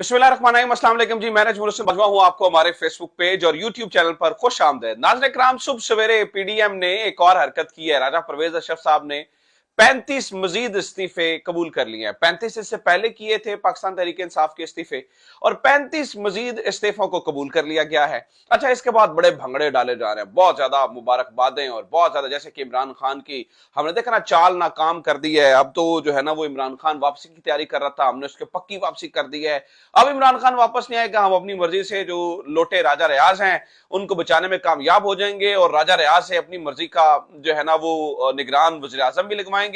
बिस्मिल्लाहिर्रहमानिर्रहीम, अस्सलाम वालेकुम जी। मैं नजमुल हसन मजमा हूं आपको हमारे फेसबुक पेज और यूट्यूब चैनल पर खुश आमदेद। नाज़रीन किराम, सुबह सवेरे पीडीएम ने एक और हरकत की है। राजा परवेज अशरफ साहब ने 35 मजीद इस्तीफे कबूल कर लिए हैं। 35 इससे पहले किए थे पाकिस्तान तहरीक इंसाफ के इस्तीफे, और 35 मजीद इस्तीफों को कबूल कर लिया गया है। अच्छा, इसके बाद बड़े भंगड़े डाले जा रहे हैं, बहुत ज्यादा मुबारकबादें और बहुत ज्यादा, जैसे कि इमरान खान की हमने देखा ना, चाल नाकाम कर दी है। अब तो जो है ना, वो इमरान खान वापसी की तैयारी कर रहा था, हमने उसके पक्की वापसी कर दी है। अब इमरान खान वापस नहीं आएगा, हम अपनी मर्जी से जो लोटे राजा रियाज हैं उनको बचाने में कामयाब हो जाएंगे, और राजा रियाज से अपनी मर्जी का जो है ना वो निगरान वज़ीर आज़म भी लगवाएंगे,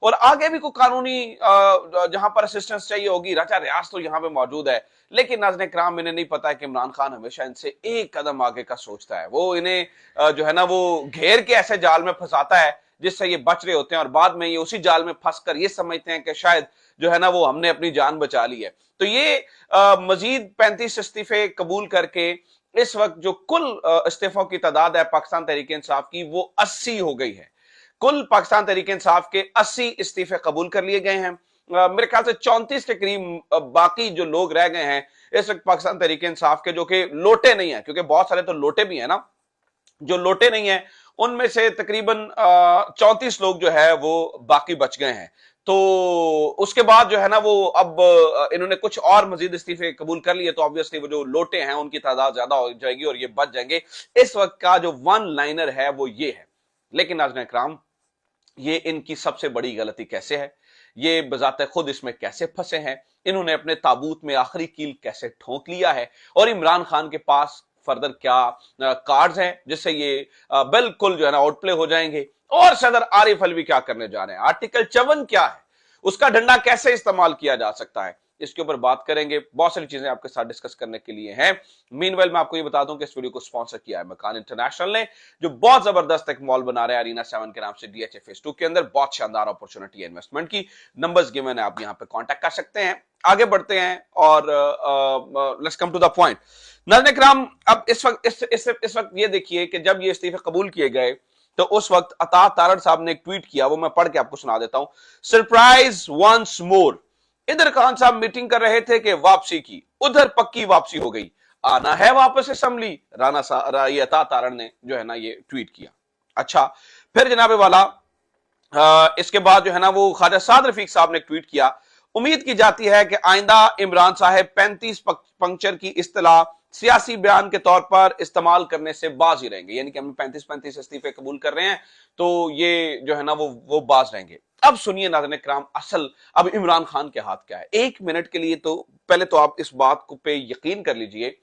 और आगे भी कोई कानूनी जहां पर असिस्टेंस चाहिए होगी, राजा रियाज तो यहां पे मौजूद है। लेकिन नाज़रीन किराम, इन्हें नहीं पता है कि इमरान खान हमेशा इनसे एक कदम आगे का सोचता है। वो इन्हें जो है ना वो घेर के ऐसे जाल में फंसाता है जिससे ये बच रहे होते हैं, और बाद में ये उसी जाल में फंसकर ये समझते हैं कि शायद जो है ना वो हमने अपनी जान बचा ली है। तो ये मजीद 35 इस्तीफे कबूल करके इस वक्त जो कुल इस्तीफों की तादाद है पाकिस्तान तहरीक इंसाफ की, वो 80 हो गई है। कुल पाकिस्तान तहरीक इंसाफ के 80 इस्तीफे कबूल कर लिए गए हैं। मेरे ख्याल से 34 के करीब बाकी जो लोग रह गए हैं इस वक्त पाकिस्तान तहरीक इंसाफ के, जो कि लोटे नहीं है, क्योंकि बहुत सारे तो लोटे भी है ना, जो लोटे नहीं है उनमें से तकरीबन 34 लोग जो है वो बाकी बच गए हैं। तो उसके बाद जो है ना वो अब इन्होंने कुछ और मजीद इस्तीफे कबूल कर लिए, तो ऑब्वियसली वो जो लोटे हैं उनकी तादाद ज्यादा हो जाएगी और ये बच जाएंगे। इस वक्त का जो वन लाइनर है वो ये है। लेकिन नाज़रीन इकराम, ये इनकी सबसे बड़ी गलती कैसे है, ये बजाते खुद इसमें कैसे फंसे हैं, इन्होंने अपने ताबूत में आखिरी कील कैसे ठोंक लिया है, और इमरान खान के पास फर्दर क्या कार्ड्स हैं जिससे ये बिल्कुल जो है ना आउटप्ले हो जाएंगे, और सदर आरिफ अलवी क्या करने जा रहे हैं, आर्टिकल 54 क्या है, उसका डंडा कैसे इस्तेमाल किया जा सकता है, इसके ऊपर बात करेंगे। बहुत सारी चीजें आपके साथ डिस्कस करने के लिए हैं। मीनवेल मैं आपको ये बता दूं कि इस वीडियो को स्पॉन्सर किया है मकान इंटरनेशनल ने, जो बहुत जबरदस्त एक मॉल बना रहे हैं अरीना 7 के नाम से डीएचए फेज 2 के अंदर। बहुत शानदार अपॉर्चुनिटी है इन्वेस्टमेंट की। नंबर्स गिवन है, आप यहां पे कांटेक्ट कर सकते हैं। आगे बढ़ते हैं और let's come to the point. नाज़रीन किराम, अब इस वक्त ये देखिए कि जब ये इस्तीफे कबूल किए गए तो उस वक्त अता तारड़ साहब ने एक ट्वीट किया, वो मैं पढ़ के आपको सुना देता हूं। Surprise once more. इधर खान साहब मीटिंग कर रहे थे कि वापसी की, उधर पक्की वापसी हो गई, आना है वापस असेंबली। ये अता तारड़ ने जो है ना ये ट्वीट किया। अच्छा, फिर जनाबे वाला इसके बाद जो है ना वो ख्वाजा साद रफीक साहब ने ट्वीट किया, उम्मीद की जाती है कि आइंदा इमरान साहब 35 पंक्चर की इस्तेलाह सियासी बयान के तौर पर इस्तेमाल करने से बाज ही रहेंगे। यानी कि हम 35 इस्तीफे कबूल कर रहे हैं तो ये जो है ना वो बाज रहेंगे। अब सुनिए नाज़रीन किराम, असल अब इमरान खान के हाथ क्या है। एक मिनट के लिए तो पहले तो आप इस बात को पे यकीन कर लीजिए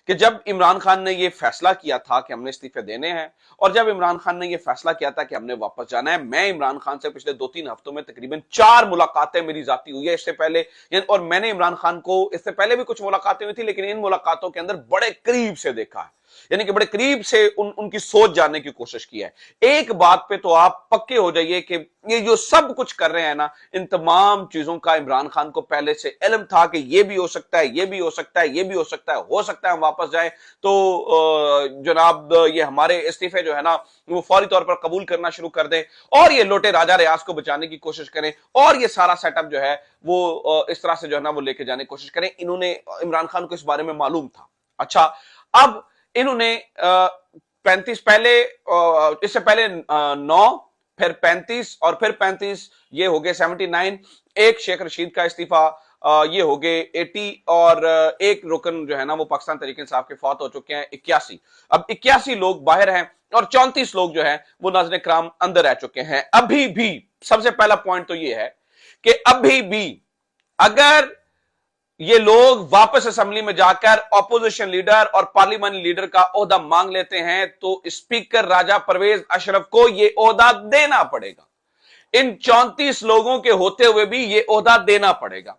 कि जब इमरान खान ने यह फैसला किया था कि हमने इस्तीफे देने हैं, और जब इमरान खान ने यह फैसला किया था कि हमने वापस जाना है, मैं इमरान खान से पिछले 2-3 हफ्तों में तकरीबन 4 मुलाकातें मेरी जाती हुई है इससे पहले, और मैंने इमरान खान को इससे पहले भी कुछ मुलाकातें हुई थी, लेकिन इन मुलाकातों के अंदर बड़े करीब से देखा है, यानी कि बड़े करीब से उनकी सोच जानने की कोशिश की है। एक बात पे तो आप पक्के हो जाइए कि ये जो सब कुछ कर रहे हैं ना, इन तमाम चीजों का इमरान खान को पहले से इल्म था कि ये भी हो सकता है, ये भी हो सकता है, ये भी हो सकता है हम वापस जाए तो जनाब ये हमारे इस्तीफे जो है ना वो फौरी तौर पर कबूल करना शुरू कर दें, और ये लोटे राजा रियाज को बचाने की कोशिश करें, और ये सारा सेटअप जो है वो इस तरह से जो है ना वो लेके जाने की कोशिश करें। इन्होंने, इमरान खान को इस बारे में मालूम था। अच्छा, अब इन्होंने 35 पहले, इससे पहले 9, फिर 35 और फिर 35, ये हो गए 79। एक शेख रशीद का इस्तीफा, ये हो गए 80, और एक रुकन जो है ना वो पाकिस्तान तहरीक इंसाफ के फौत हो चुके हैं 81। अब 81 लोग बाहर हैं और 34 लोग जो हैं वो नाज़रीन किराम अंदर रह चुके हैं। अभी भी सबसे पहला पॉइंट तो ये है कि अभी भी अगर ये लोग वापस असेंबली में जाकर ऑपोजिशन लीडर और पार्लियामेंट लीडर का ओहदा मांग लेते हैं तो स्पीकर राजा परवेज अशरफ को यह ओहदा देना पड़ेगा। इन 34 लोगों के होते हुए भी यह ओहदा देना पड़ेगा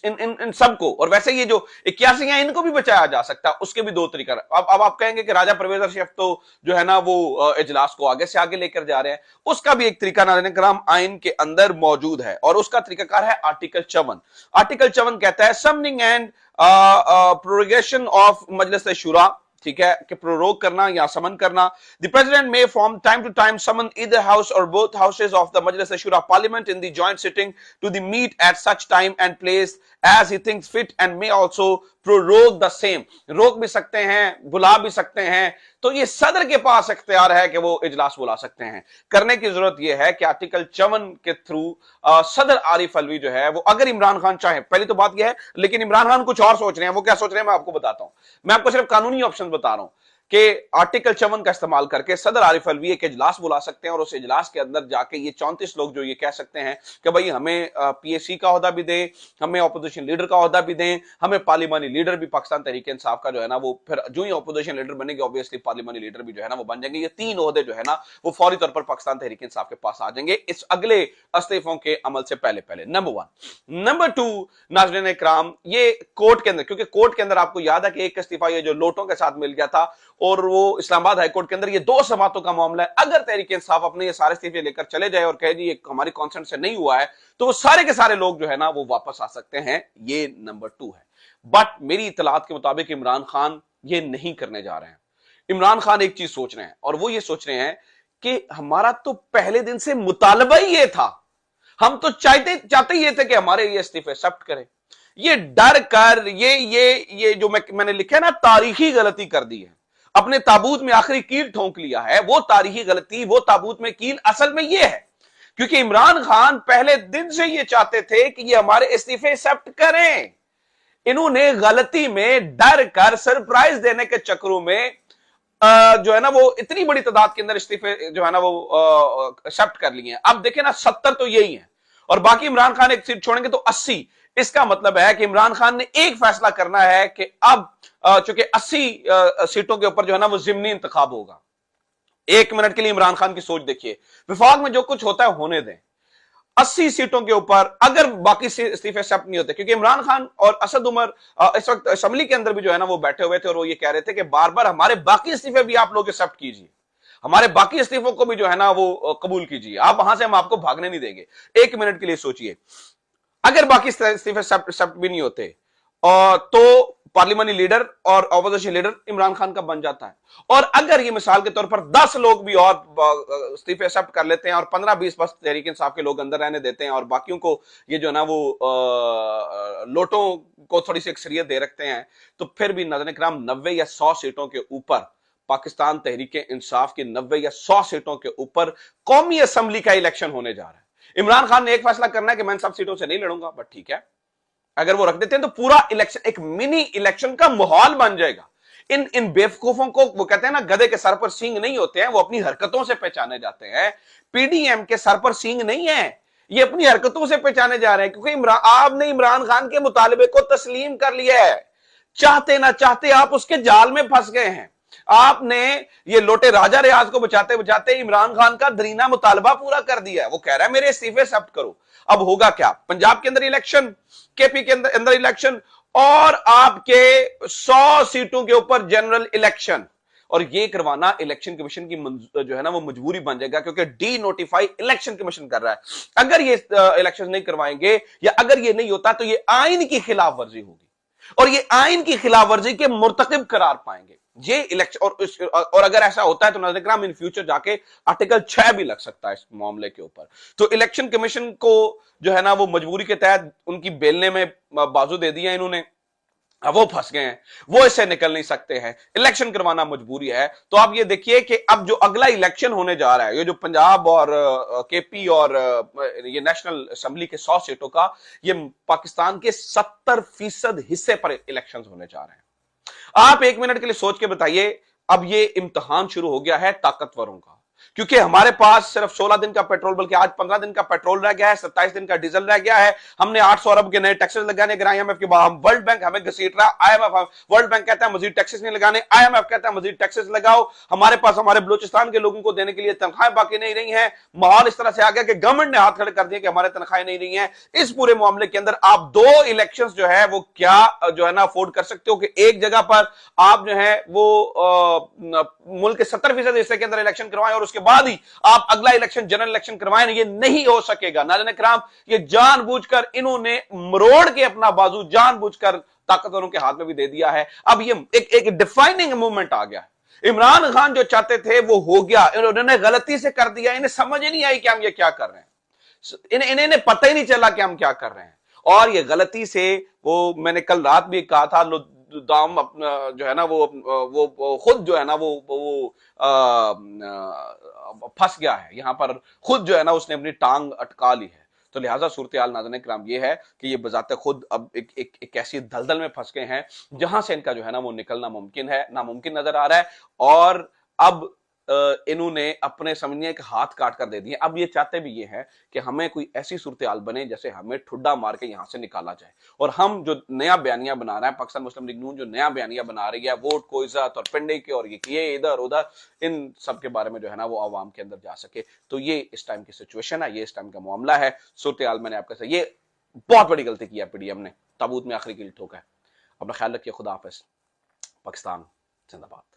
इन सबको। और वैसे ये जो 81 हैं इनको भी बचाया जा सकता है, उसके भी 2 तरीका। अब आप कहेंगे कि राजा परवेज अशरफ तो जो है ना वो इजलास को आगे से आगे लेकर जा रहे हैं, उसका भी एक तरीका नाज़रीन किराम आइन के अंदर मौजूद है, और उसका तरीकाकार है आर्टिकल 54। आर्टिकल 54 कहता है समनिंग एंड प्रोरोगेशन ऑफ मजलिस शुरा ठीक है, कि प्रोरोग करना या समन करना. The president may from time to time summon either house or both houses of the Majlis Ashura Parliament in the joint sitting to the meet at such time and place as he thinks fit and may also prorogue the same. रोक भी सकते हैं, बुला भी सकते हैं. तो ये सदर के पास इख्तियार है कि वो इजलास बुला सकते हैं. करने की जरूरत ये है कि आर्टिकल 54 के थ्रू सदर आरिफ अलवी जो है वो, अगर इमरान खान चाहे, पहली तो बात यह है, लेकिन इमरान खान कुछ और सोच रहे हैं. वो क्या सोच रहे हैं मैं आपको बताता हूं. मैं आपको सिर्फ कानूनी ऑप्शन बता रहा हूं कि आर्टिकल 54 का इस्तेमाल करके सदर आरिफ अलवी एक इजलास बुला सकते हैं और उस इजलास के अंदर जाके ये 34 लोग जो ये कह सकते हैं कि भाई हमें पीएसी का ओहदा भी दें, हमें ऑपोजिशन लीडर का ओहदा भी दें, हमें पार्लिमानी लीडर भी पाकिस्तान तहरीक इंसाफ का जो है ना वो, फिर जो ही ऑपोजिशन लीडर बनेंगे ऑब्वियसली पार्लिमानी लीडर भी जो है ना वो बन जाएंगे. ये 3 ओहदे जो है ना वो फौरी तौर पर पाकिस्तान तहरीक इंसाफ के पास आ जाएंगे इस अगले इस्तीफों के अमल से पहले पहले. नंबर 1. नंबर 2, नाज़रीन इकराम, ये कोर्ट के अंदर, क्योंकि कोर्ट के अंदर आपको याद है कि एक इस्तीफा ये जो लोटों के साथ मिल गया था और वो इस्लामाबाद हाईकोर्ट के अंदर ये 2 समातों का मामला है. अगर तहरीक इंसाफ अपने ये सारे इस्तीफे लेकर चले जाए और कहे जी ये हमारी कॉन्सेंट से नहीं हुआ है, तो वो सारे के सारे लोग जो है ना वो वापस आ सकते हैं. ये नंबर 2 है. बट मेरी इतलात के मुताबिक इमरान खान ये नहीं करने जा रहे हैं. इमरान खान एक चीज सोच रहे हैं और वो ये सोच रहे हैं कि हमारा तो पहले दिन से मुतालबा ही ये था, हम तो चाहते ये थे कि हमारे ये इस्तीफे एक्सेप्ट करें. ये डर कर ये जो मैंने लिखा है ना, तारीखी गलती कर दी है, अपने ताबूत में आखिरी कील ठोंक लिया है. वो तारीखी गलती, वो ताबूत में कील असल में ये है क्योंकि इमरान खान पहले दिन से ये चाहते थे कि ये हमारे इस्तीफे एक्सेप्ट करें. इन्होंने गलती में डर कर सरप्राइज देने के चक्रों में जो है ना वो इतनी बड़ी तादाद के अंदर इस्तीफे जो है ना वो एक्सेप्ट कर लिए हैं. अब देखें ना, 70 तो यही है और बाकी इमरान खान एक सीट छोड़ेंगे तो 80. इसका मतलब है कि इमरान खान ने एक फैसला करना है कि अब चूंकि 80 सीटों के ऊपर जो है ना वो जिमनी इंतखाब होगा. 1 मिनट के लिए इमरान खान की सोच देखिए. विफाक में जो कुछ होता है होने दें. 80 सीटों के ऊपर अगर बाकी इस्तीफे एक्सेप्ट नहीं होते, क्योंकि इमरान खान और असद उमर इस वक्त असेंबली के अंदर भी जो है ना वो बैठे हुए थे और वो ये कह रहे थे कि बार बार हमारे बाकी इस्तीफे भी आप लोग एक्सेप्ट कीजिए, हमारे बाकी इस्तीफों को भी जो है ना वो कबूल कीजिए, आप वहां से हम आपको भागने नहीं देंगे. 1 मिनट के लिए सोचिए, अगर बाकी इस्तीफे एक्सेप्ट भी नहीं होते तो पार्लिमानी लीडर और ऑपोजिशन लीडर इमरान खान का बन जाता है. और अगर ये मिसाल के तौर पर 10 लोग भी और इस्तीफे एक्सेप्ट कर लेते हैं और 15-20 बस तहरीक इंसाफ के लोग अंदर रहने देते हैं और बाकियों को ये जो ना वो लोटों को थोड़ी सी अक्सरियत दे रखते हैं, तो फिर भी नाज़रीन इकराम 90 या 100 सीटों के ऊपर पाकिस्तान तहरीक इंसाफ की 90 या 100 सीटों के ऊपर कौमी असेंबली का इलेक्शन होने जा रहा है. इमरान खान ने एक फैसला करना है कि मैं सब सीटों से नहीं लड़ूंगा, बट ठीक है, अगर वो रख देते हैं तो पूरा इलेक्शन एक मिनी इलेक्शन का माहौल बन जाएगा. इन बेवकूफों को, वो कहते हैं ना गधे के सर पर सींग नहीं होते हैं, वो अपनी हरकतों से पहचाने जाते हैं. पीडीएम के सर पर सींग नहीं है, ये अपनी हरकतों से पहचाने जा रहे हैं क्योंकि आपने इमरान खान के मुतालबे को तस्लीम कर लिया है. चाहते ना चाहते आप उसके जाल में फंस गए हैं. आपने ये लोटे राजा रियाज को बचाते बचाते इमरान खान का दरीना मुतालबा पूरा कर दिया है. वो कह रहा है मेरे इस्तीफे एक्सेप्ट करो. अब होगा क्या? पंजाब के अंदर इलेक्शन, केपी के अंदर इलेक्शन और आपके 100 सीटों के ऊपर जनरल इलेक्शन. और ये करवाना इलेक्शन कमीशन की जो है ना वो मजबूरी बन जाएगा क्योंकि डी नोटिफाई इलेक्शन कमीशन कर रहा है. अगर ये इलेक्शन नहीं करवाएंगे या अगर ये नहीं होता तो ये आइन की खिलाफ वर्जी होगी और ये आइन की खिलाफ वर्जी के मुर्तकिब करार पाएंगे ये इलेक्शन. और अगर ऐसा होता है तो नाज़रीन इकराम इन फ्यूचर जाके आर्टिकल 6 भी लग सकता है इस मामले के ऊपर. तो इलेक्शन कमीशन को जो है ना वो मजबूरी के तहत उनकी बेलने में बाजू दे दिया इन्होंने. अब वो फंस गए हैं, वो इससे निकल नहीं सकते हैं. इलेक्शन करवाना मजबूरी है. तो आप ये देखिए कि अब जो अगला इलेक्शन होने जा रहा है, ये जो पंजाब और केपी और ये नेशनल असेंबली के 100 सीटों का, ये पाकिस्तान के 70% हिस्से पर इलेक्शन होने जा रहे हैं. आप 1 मिनट के लिए सोच के बताइए, अब ये इम्तिहान शुरू हो गया है ताकतवरों का, क्योंकि हमारे पास सिर्फ 16 दिन का पेट्रोल, बल्कि आज 15 दिन का पेट्रोल रह गया है, 27 दिन का डीजल रह गया है. हमने 800 अरब के नए टैक्सेस लगाने, आईएमएफ के बाद वर्ल्ड बैंक हमें घसीट रहा. आईएमएफ, वर्ल्ड बैंक कहता है मजीद टैक्सेस नहीं लगाने, आईएमएफ कहता है मजीद टैक्सेस लगाओ. हमारे पास हमारे बलूचिस्तान के लोगों को देने के लिए तनख्वाहें बाकी नहीं रही हैं. माहौल इस तरह से आ गया कि गवर्नमेंट ने हाथ खड़े कर दिए कि हमारे तनख्वाहें नहीं रही हैं. इस पूरे मामले के अंदर आप 2 इलेक्शंस जो है वो क्या जो है ना अफोर्ड कर सकते हो कि एक जगह पर आप जो है वो मुल्क के 70% हिस्से के अंदर इलेक्शन करवाएं और اس کے بعد ہی آپ اگلا الیکشن جنرل الیکشن کروائیں، یہ نہیں ہو سکے گا۔ ناظرین کرام، یہ جان بوجھ کر انہوں نے مروڑ کے اپنا بازو جان بوجھ کر طاقتوروں کے ہاتھ میں بھی دے دیا ہے۔ اب یہ ایک ڈیفائننگ موومنٹ آ گیا ہے۔ عمران خان جو چاہتے تھے وہ ہو گیا، انہوں نے غلطی سے کر دیا، انہیں سمجھ ہی نہیں آئی کہ ہم یہ کیا کر رہے ہیں، انہیں پتہ ہی نہیں چلا کہ ہم کیا کر رہے ہیں، اور یہ غلطی سے وہ میں نے کل رات بھی کہا تھا، دام اپنا جو ہے نا وہ خود جو ہے نا وہ پھنس گیا ہے یہاں پر، خود جو ہے نا اس نے اپنی ٹانگ اٹکا لی ہے۔ تو لہٰذا صورتحال ناظرین کرام یہ ہے کہ یہ بذات خود اب ایک ایسی دلدل میں پھنس گئے ہیں جہاں سے ان کا جو ہے نا وہ نکلنا ممکن ہے، ناممکن نظر آ رہا ہے، اور اب انہوں نے اپنے سمجھنے کے ہاتھ کاٹ کر دے دیے۔ اب یہ چاہتے بھی یہ ہیں کہ ہمیں کوئی ایسی صورتحال بنے جیسے ہمیں ٹھڈا مار کے یہاں سے نکالا جائے، اور ہم جو نیا بیانیہ بنا رہے ہیں، پاکستان مسلم لیگ نون جو نیا بیانیہ بنا رہی ہے، ووٹ کو عزت اور پنڈے کے اور یہ ادھر ادھر، ان سب کے بارے میں جو ہے نا وہ عوام کے اندر جا سکے۔ تو یہ اس ٹائم کی سچویشن ہے، یہ اس ٹائم کا معاملہ ہے، صورتحال میں نے آپ کے ساتھ، یہ بہت بڑی غلطی کی ہے پی ڈی ایم نے، تابوت میں آخری کیل ٹھوکا ہے۔ اپنا خیال رکھیے، خدا حافظ، پاکستان زندہ باد۔